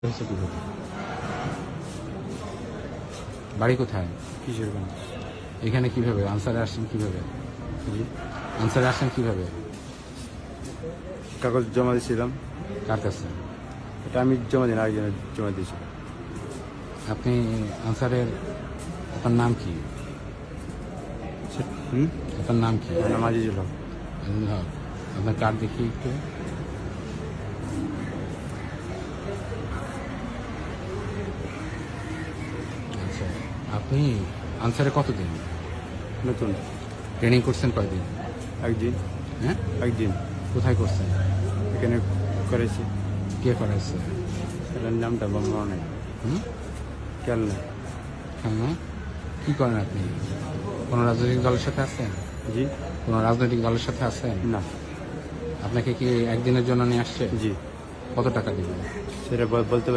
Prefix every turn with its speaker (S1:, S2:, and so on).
S1: হয়েছে কিভাবে? বাড়ি কোথায়?
S2: কিশোরগঞ্জ।
S1: এখানে কিভাবে আনসারে আসছেন? কিভাবে
S2: জি,
S1: আনসারে আসছেন? কিভাবে?
S2: কাগজ জমা দিয়েছিলাম।
S1: কার কাছে?
S2: এটা আমি জমা দিন আরেকজনের জমা দিয়েছি।
S1: আপনি আনসারের আপনার নাম কি? আপনার নাম কি?
S2: আমার নাম আজিজুল হক।
S1: আজিজুল হক। আপনার কার্ড দেখি একটু। আচ্ছা, আপনি আনসারে কতদিন
S2: নতুন।
S1: ট্রেনিং করছেন? কয়দিন?
S2: একদিন।
S1: হ্যাঁ,
S2: একদিন
S1: কোথায় করছেন?
S2: এখানে করেছি।
S1: কে করাইছে?
S2: এটার নামটা বলবো নাই,
S1: হুম,
S2: খেয়াল নেই।
S1: হ্যাঁ। কি করেন আপনি? কোনো রাজনৈতিক দলের সাথে আছেন?
S2: জি,
S1: কোনো রাজনৈতিক দলের সাথে আছেন?
S2: না।
S1: আপনাকে কি একদিনের জন্য নিয়ে আসছে?
S2: জি,
S1: কত টাকা দিবেন?
S2: সেটা বলতে